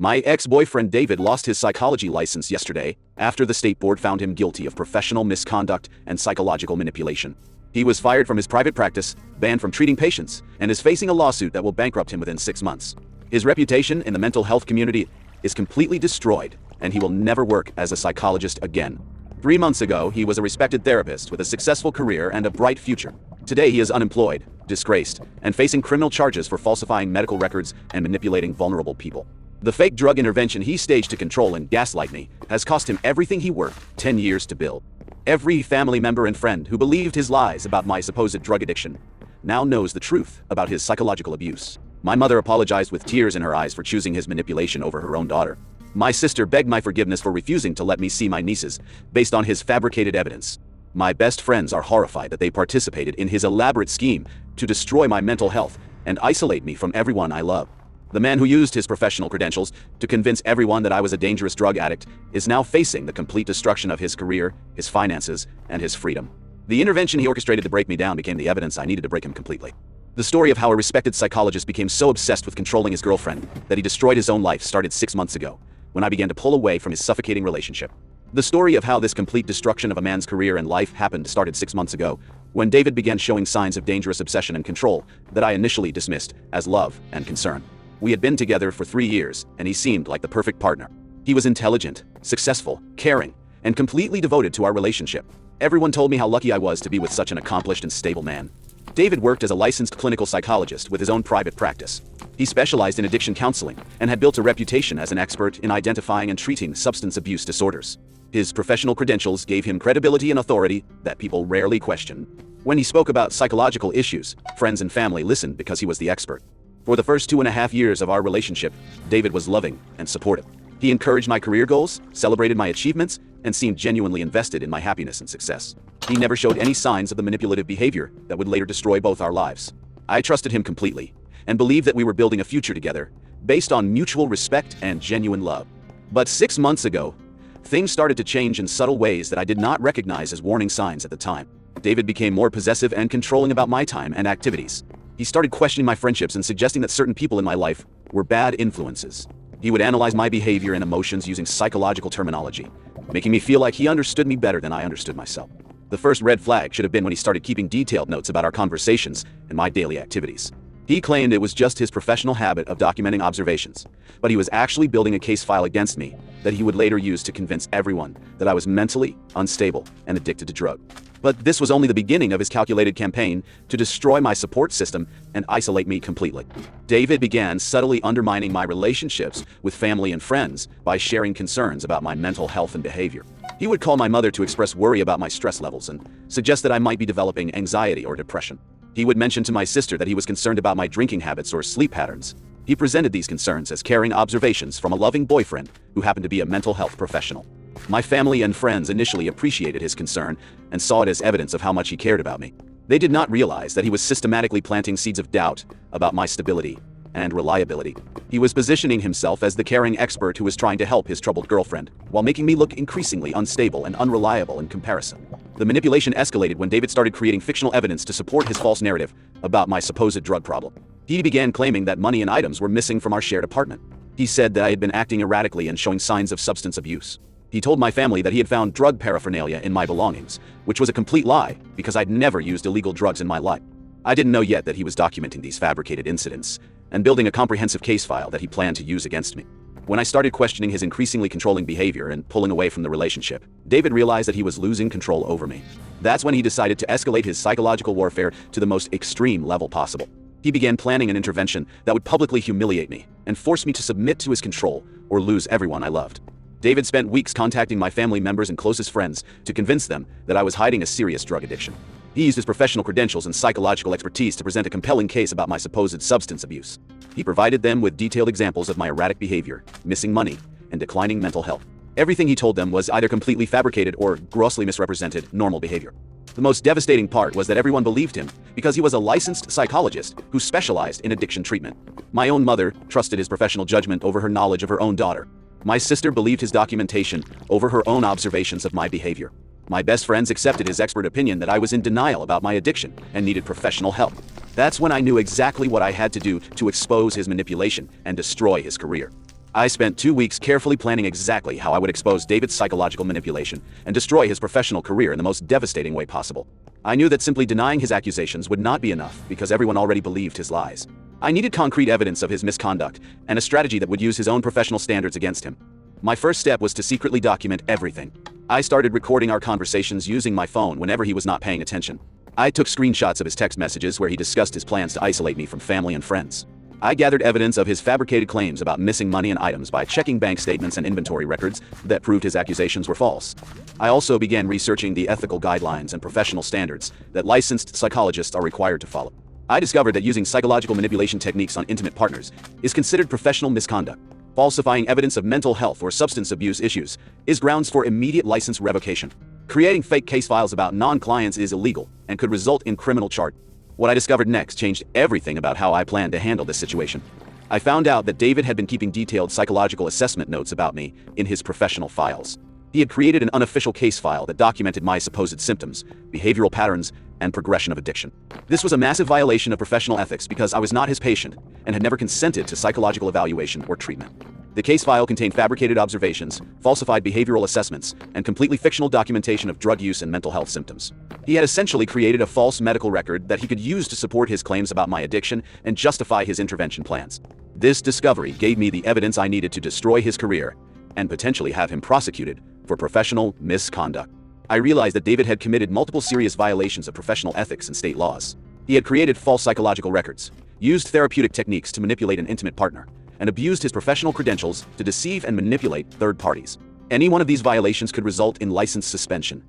My ex-boyfriend David lost his psychology license yesterday after the state board found him guilty of professional misconduct and psychological manipulation. He was fired from his private practice, banned from treating patients, and is facing a lawsuit that will bankrupt him within 6 months. His reputation in the mental health community is completely destroyed, and he will never work as a psychologist again. 3 months ago, he was a respected therapist with a successful career and a bright future. Today, he is unemployed, disgraced, and facing criminal charges for falsifying medical records and manipulating vulnerable people. The fake drug intervention he staged to control and gaslight me has cost him everything he worked 10 years to build. Every family member and friend who believed his lies about my supposed drug addiction now knows the truth about his psychological abuse. My mother apologized with tears in her eyes for choosing his manipulation over her own daughter. My sister begged my forgiveness for refusing to let me see my nieces based on his fabricated evidence. My best friends are horrified that they participated in his elaborate scheme to destroy my mental health and isolate me from everyone I love. The man who used his professional credentials to convince everyone that I was a dangerous drug addict is now facing the complete destruction of his career, his finances, and his freedom. The intervention he orchestrated to break me down became the evidence I needed to break him completely. The story of how a respected psychologist became so obsessed with controlling his girlfriend that he destroyed his own life started 6 months ago, when I began to pull away from his suffocating relationship. The story of how this complete destruction of a man's career and life happened started 6 months ago, when David began showing signs of dangerous obsession and control that I initially dismissed as love and concern. We had been together for 3 years, and he seemed like the perfect partner. He was intelligent, successful, caring, and completely devoted to our relationship. Everyone told me how lucky I was to be with such an accomplished and stable man. David worked as a licensed clinical psychologist with his own private practice. He specialized in addiction counseling and had built a reputation as an expert in identifying and treating substance abuse disorders. His professional credentials gave him credibility and authority that people rarely question. When he spoke about psychological issues, friends and family listened because he was the expert. For the first 2.5 years of our relationship, David was loving and supportive. He encouraged my career goals, celebrated my achievements, and seemed genuinely invested in my happiness and success. He never showed any signs of the manipulative behavior that would later destroy both our lives. I trusted him completely and believed that we were building a future together based on mutual respect and genuine love. But 6 months ago, things started to change in subtle ways that I did not recognize as warning signs at the time. David became more possessive and controlling about my time and activities. He started questioning my friendships and suggesting that certain people in my life were bad influences. He would analyze my behavior and emotions using psychological terminology, making me feel like he understood me better than I understood myself. The first red flag should have been when he started keeping detailed notes about our conversations and my daily activities. He claimed it was just his professional habit of documenting observations, but he was actually building a case file against me that he would later use to convince everyone that I was mentally unstable and addicted to drugs. But this was only the beginning of his calculated campaign to destroy my support system and isolate me completely. David began subtly undermining my relationships with family and friends by sharing concerns about my mental health and behavior. He would call my mother to express worry about my stress levels and suggest that I might be developing anxiety or depression. He would mention to my sister that he was concerned about my drinking habits or sleep patterns. He presented these concerns as caring observations from a loving boyfriend who happened to be a mental health professional. My family and friends initially appreciated his concern and saw it as evidence of how much he cared about me. They did not realize that he was systematically planting seeds of doubt about my stability and reliability. He was positioning himself as the caring expert who was trying to help his troubled girlfriend, while making me look increasingly unstable and unreliable in comparison. The manipulation escalated when David started creating fictional evidence to support his false narrative about my supposed drug problem. He began claiming that money and items were missing from our shared apartment. He said that I had been acting erratically and showing signs of substance abuse. He told my family that he had found drug paraphernalia in my belongings, which was a complete lie because I'd never used illegal drugs in my life. I didn't know yet that he was documenting these fabricated incidents and building a comprehensive case file that he planned to use against me. When I started questioning his increasingly controlling behavior and pulling away from the relationship, David realized that he was losing control over me. That's when he decided to escalate his psychological warfare to the most extreme level possible. He began planning an intervention that would publicly humiliate me and force me to submit to his control or lose everyone I loved. David spent weeks contacting my family members and closest friends to convince them that I was hiding a serious drug addiction. He used his professional credentials and psychological expertise to present a compelling case about my supposed substance abuse. He provided them with detailed examples of my erratic behavior, missing money, and declining mental health. Everything he told them was either completely fabricated or grossly misrepresented normal behavior. The most devastating part was that everyone believed him because he was a licensed psychologist who specialized in addiction treatment. My own mother trusted his professional judgment over her knowledge of her own daughter. My sister believed his documentation over her own observations of my behavior. My best friends accepted his expert opinion that I was in denial about my addiction and needed professional help. That's when I knew exactly what I had to do to expose his manipulation and destroy his career. I spent 2 weeks carefully planning exactly how I would expose David's psychological manipulation and destroy his professional career in the most devastating way possible. I knew that simply denying his accusations would not be enough because everyone already believed his lies. I needed concrete evidence of his misconduct and a strategy that would use his own professional standards against him. My first step was to secretly document everything. I started recording our conversations using my phone whenever he was not paying attention. I took screenshots of his text messages where he discussed his plans to isolate me from family and friends. I gathered evidence of his fabricated claims about missing money and items by checking bank statements and inventory records that proved his accusations were false. I also began researching the ethical guidelines and professional standards that licensed psychologists are required to follow. I discovered that using psychological manipulation techniques on intimate partners is considered professional misconduct. Falsifying evidence of mental health or substance abuse issues is grounds for immediate license revocation. Creating fake case files about non-clients is illegal and could result in criminal charge. What I discovered next changed everything about how I planned to handle this situation. I found out that David had been keeping detailed psychological assessment notes about me in his professional files. He had created an unofficial case file that documented my supposed symptoms, behavioral patterns, and progression of addiction. This was a massive violation of professional ethics because I was not his patient and had never consented to psychological evaluation or treatment. The case file contained fabricated observations, falsified behavioral assessments, and completely fictional documentation of drug use and mental health symptoms. He had essentially created a false medical record that he could use to support his claims about my addiction and justify his intervention plans. This discovery gave me the evidence I needed to destroy his career and potentially have him prosecuted for professional misconduct. I realized that David had committed multiple serious violations of professional ethics and state laws. He had created false psychological records, used therapeutic techniques to manipulate an intimate partner, and abused his professional credentials to deceive and manipulate third parties. Any one of these violations could result in license suspension,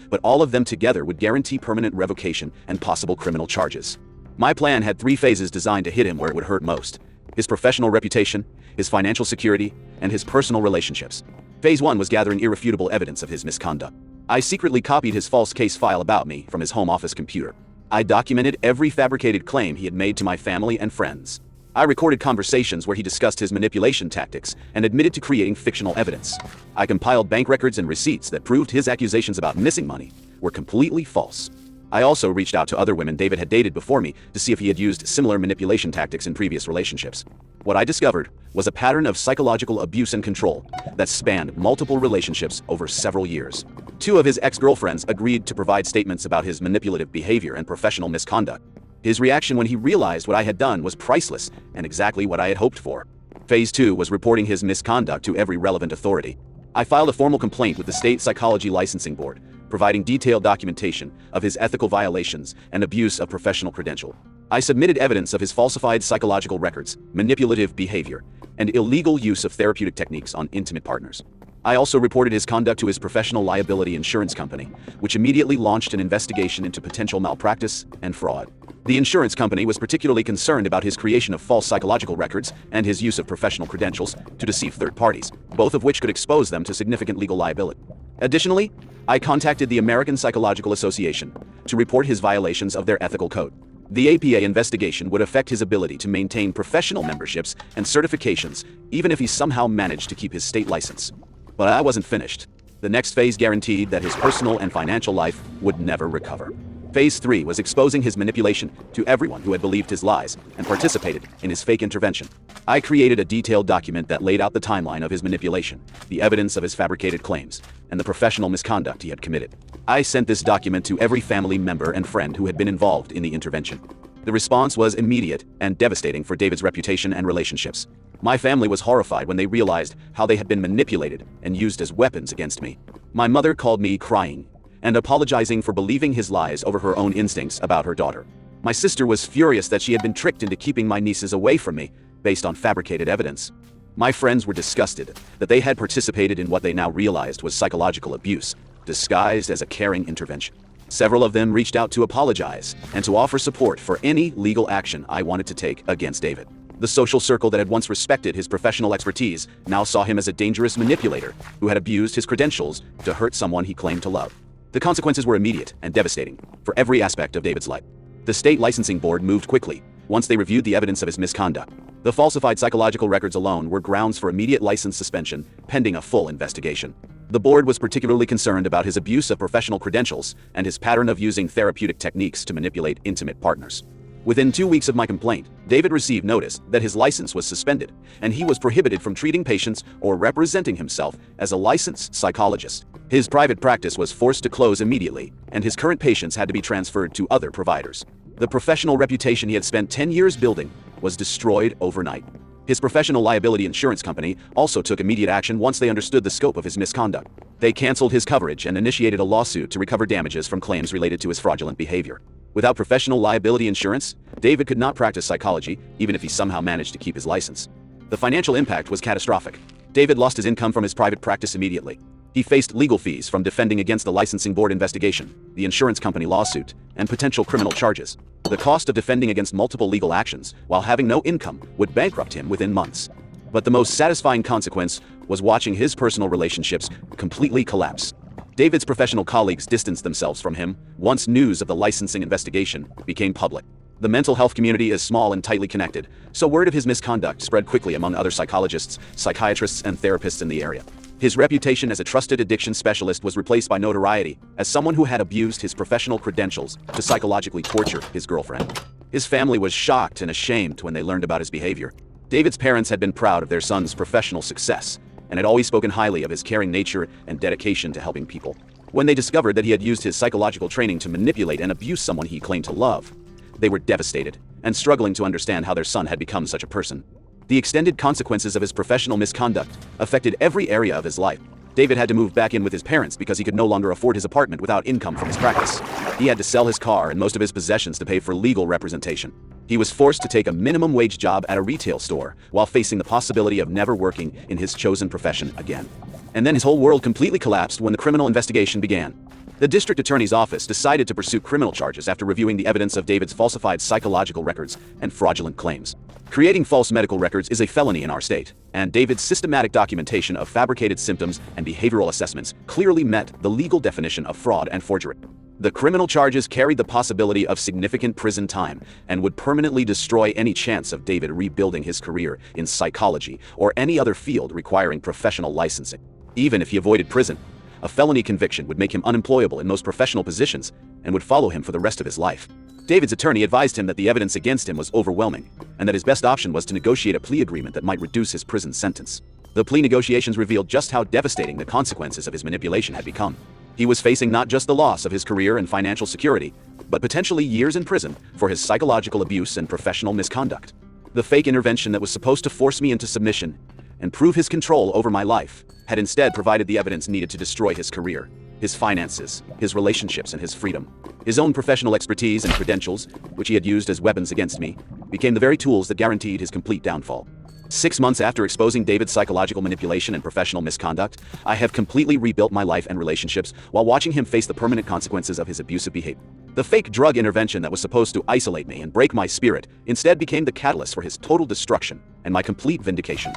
but all of them together would guarantee permanent revocation and possible criminal charges. My plan had 3 phases designed to hit him where it would hurt most: his professional reputation, his financial security, and his personal relationships. Phase 1 was gathering irrefutable evidence of his misconduct. I secretly copied his false case file about me from his home office computer. I documented every fabricated claim he had made to my family and friends. I recorded conversations where he discussed his manipulation tactics and admitted to creating fictional evidence. I compiled bank records and receipts that proved his accusations about missing money were completely false. I also reached out to other women David had dated before me to see if he had used similar manipulation tactics in previous relationships. What I discovered was a pattern of psychological abuse and control that spanned multiple relationships over several years. 2 of his ex-girlfriends agreed to provide statements about his manipulative behavior and professional misconduct. His reaction when he realized what I had done was priceless and exactly what I had hoped for. Phase 2 was reporting his misconduct to every relevant authority. I filed a formal complaint with the State Psychology Licensing Board, providing detailed documentation of his ethical violations and abuse of professional credential. I submitted evidence of his falsified psychological records, manipulative behavior, and illegal use of therapeutic techniques on intimate partners. I also reported his conduct to his professional liability insurance company, which immediately launched an investigation into potential malpractice and fraud. The insurance company was particularly concerned about his creation of false psychological records and his use of professional credentials to deceive third parties, both of which could expose them to significant legal liability. Additionally, I contacted the American Psychological Association to report his violations of their ethical code. The APA investigation would affect his ability to maintain professional memberships and certifications, even if he somehow managed to keep his state license. But I wasn't finished. The next phase guaranteed that his personal and financial life would never recover. Phase 3 was exposing his manipulation to everyone who had believed his lies and participated in his fake intervention. I created a detailed document that laid out the timeline of his manipulation, the evidence of his fabricated claims, and the professional misconduct he had committed. I sent this document to every family member and friend who had been involved in the intervention. The response was immediate and devastating for David's reputation and relationships. My family was horrified when they realized how they had been manipulated and used as weapons against me. My mother called me crying and apologizing for believing his lies over her own instincts about her daughter. My sister was furious that she had been tricked into keeping my nieces away from me based on fabricated evidence. My friends were disgusted that they had participated in what they now realized was psychological abuse, disguised as a caring intervention. Several of them reached out to apologize and to offer support for any legal action I wanted to take against David. The social circle that had once respected his professional expertise now saw him as a dangerous manipulator who had abused his credentials to hurt someone he claimed to love. The consequences were immediate and devastating for every aspect of David's life. The state licensing board moved quickly once they reviewed the evidence of his misconduct. The falsified psychological records alone were grounds for immediate license suspension, pending a full investigation. The board was particularly concerned about his abuse of professional credentials and his pattern of using therapeutic techniques to manipulate intimate partners. Within 2 weeks of my complaint, David received notice that his license was suspended, and he was prohibited from treating patients or representing himself as a licensed psychologist. His private practice was forced to close immediately, and his current patients had to be transferred to other providers. The professional reputation he had spent 10 years building was destroyed overnight. His professional liability insurance company also took immediate action once they understood the scope of his misconduct. They canceled his coverage and initiated a lawsuit to recover damages from claims related to his fraudulent behavior. Without professional liability insurance, David could not practice psychology, even if he somehow managed to keep his license. The financial impact was catastrophic. David lost his income from his private practice immediately. He faced legal fees from defending against the licensing board investigation, the insurance company lawsuit, and potential criminal charges. The cost of defending against multiple legal actions while having no income would bankrupt him within months. But the most satisfying consequence was watching his personal relationships completely collapse. David's professional colleagues distanced themselves from him once news of the licensing investigation became public. The mental health community is small and tightly connected, so word of his misconduct spread quickly among other psychologists, psychiatrists, and therapists in the area. His reputation as a trusted addiction specialist was replaced by notoriety as someone who had abused his professional credentials to psychologically torture his girlfriend. His family was shocked and ashamed when they learned about his behavior. David's parents had been proud of their son's professional success and had always spoken highly of his caring nature and dedication to helping people. When they discovered that he had used his psychological training to manipulate and abuse someone he claimed to love, they were devastated and struggling to understand how their son had become such a person. The extended consequences of his professional misconduct affected every area of his life. David had to move back in with his parents because he could no longer afford his apartment without income from his practice. He had to sell his car and most of his possessions to pay for legal representation. He was forced to take a minimum wage job at a retail store while facing the possibility of never working in his chosen profession again. And then his whole world completely collapsed when the criminal investigation began. The district attorney's office decided to pursue criminal charges after reviewing the evidence of David's falsified psychological records and fraudulent claims. Creating false medical records is a felony in our state, and David's systematic documentation of fabricated symptoms and behavioral assessments clearly met the legal definition of fraud and forgery. The criminal charges carried the possibility of significant prison time and would permanently destroy any chance of David rebuilding his career in psychology or any other field requiring professional licensing. Even if he avoided prison, a felony conviction would make him unemployable in most professional positions and would follow him for the rest of his life. David's attorney advised him that the evidence against him was overwhelming and that his best option was to negotiate a plea agreement that might reduce his prison sentence. The plea negotiations revealed just how devastating the consequences of his manipulation had become. He was facing not just the loss of his career and financial security, but potentially years in prison for his psychological abuse and professional misconduct. The fake intervention that was supposed to force me into submission and prove his control over my life had instead provided the evidence needed to destroy his career, his finances, his relationships, and his freedom. His own professional expertise and credentials, which he had used as weapons against me, became the very tools that guaranteed his complete downfall. 6 months after exposing David's psychological manipulation and professional misconduct, I have completely rebuilt my life and relationships while watching him face the permanent consequences of his abusive behavior. The fake drug intervention that was supposed to isolate me and break my spirit instead became the catalyst for his total destruction and my complete vindication.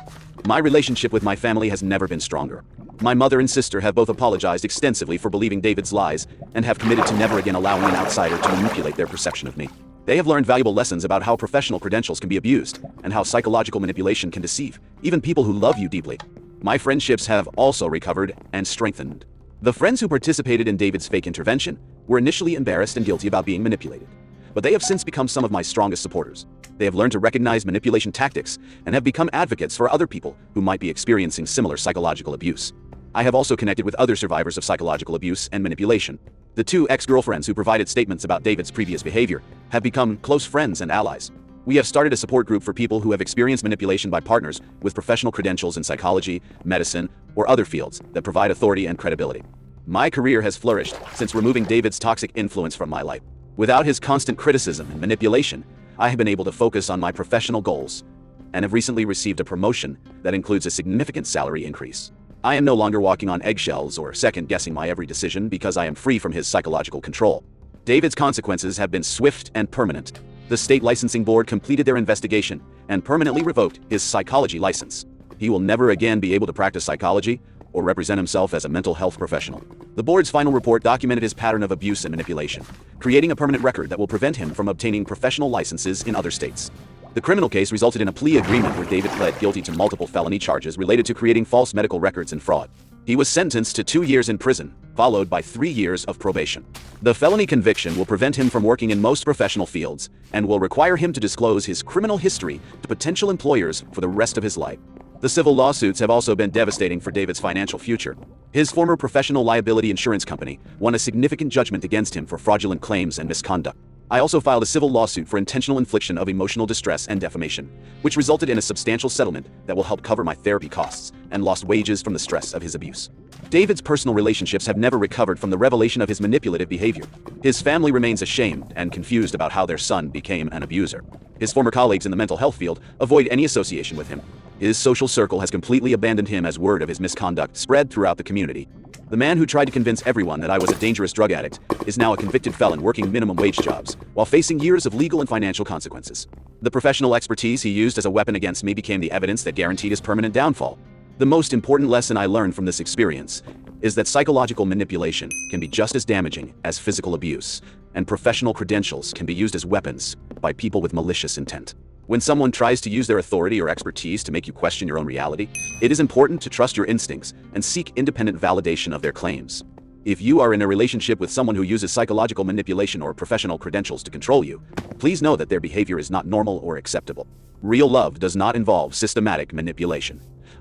My relationship with my family has never been stronger. My mother and sister have both apologized extensively for believing David's lies and have committed to never again allowing an outsider to manipulate their perception of me. They have learned valuable lessons about how professional credentials can be abused and how psychological manipulation can deceive even people who love you deeply. My friendships have also recovered and strengthened. The friends who participated in David's fake intervention were initially embarrassed and guilty about being manipulated, but they have since become some of my strongest supporters. They have learned to recognize manipulation tactics and have become advocates for other people who might be experiencing similar psychological abuse. I have also connected with other survivors of psychological abuse and manipulation. The 2 ex-girlfriends who provided statements about David's previous behavior have become close friends and allies. We have started a support group for people who have experienced manipulation by partners with professional credentials in psychology, medicine, or other fields that provide authority and credibility. My career has flourished since removing David's toxic influence from my life. Without his constant criticism and manipulation, I have been able to focus on my professional goals and have recently received a promotion that includes a significant salary increase. I am no longer walking on eggshells or second-guessing my every decision because I am free from his psychological control. David's consequences have been swift and permanent. The state licensing board completed their investigation and permanently revoked his psychology license. He will never again be able to practice psychology or represent himself as a mental health professional. The board's final report documented his pattern of abuse and manipulation, creating a permanent record that will prevent him from obtaining professional licenses in other states. The criminal case resulted in a plea agreement where David pled guilty to multiple felony charges related to creating false medical records and fraud. He was sentenced to 2 years in prison, followed by 3 years of probation. The felony conviction will prevent him from working in most professional fields and will require him to disclose his criminal history to potential employers for the rest of his life. The civil lawsuits have also been devastating for David's financial future. His former professional liability insurance company won a significant judgment against him for fraudulent claims and misconduct. I also filed a civil lawsuit for intentional infliction of emotional distress and defamation, which resulted in a substantial settlement that will help cover my therapy costs and lost wages from the stress of his abuse. David's personal relationships have never recovered from the revelation of his manipulative behavior. His family remains ashamed and confused about how their son became an abuser. His former colleagues in the mental health field avoid any association with him. His social circle has completely abandoned him as word of his misconduct spread throughout the community. The man who tried to convince everyone that I was a dangerous drug addict is now a convicted felon working minimum wage jobs, while facing years of legal and financial consequences. The professional expertise he used as a weapon against me became the evidence that guaranteed his permanent downfall. The most important lesson I learned from this experience is that psychological manipulation can be just as damaging as physical abuse, and professional credentials can be used as weapons by people with malicious intent. When someone tries to use their authority or expertise to make you question your own reality, it is important to trust your instincts and seek independent validation of their claims. If you are in a relationship with someone who uses psychological manipulation or professional credentials to control you, please know that their behavior is not normal or acceptable. Real love does not involve systematic manipulation,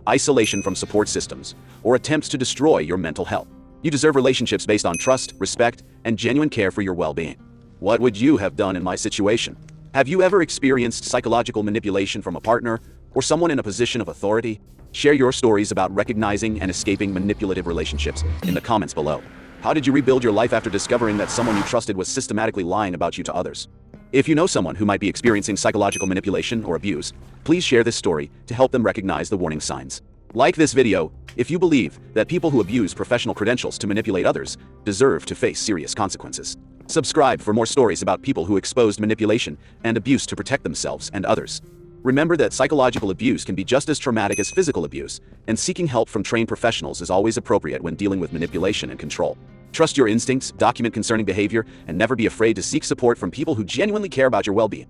isolation from support systems, or attempts to destroy your mental health. You deserve relationships based on trust, respect, and genuine care for your well-being. What would you have done in my situation? Have you ever experienced psychological manipulation from a partner or someone in a position of authority? Share your stories about recognizing and escaping manipulative relationships in the comments below. How did you rebuild your life after discovering that someone you trusted was systematically lying about you to others? If you know someone who might be experiencing psychological manipulation or abuse, please share this story to help them recognize the warning signs. Like this video if you believe that people who abuse professional credentials to manipulate others deserve to face serious consequences. Subscribe for more stories about people who exposed manipulation and abuse to protect themselves and others. Remember that psychological abuse can be just as traumatic as physical abuse, and seeking help from trained professionals is always appropriate when dealing with manipulation and control. Trust your instincts, document concerning behavior, and never be afraid to seek support from people who genuinely care about your well-being.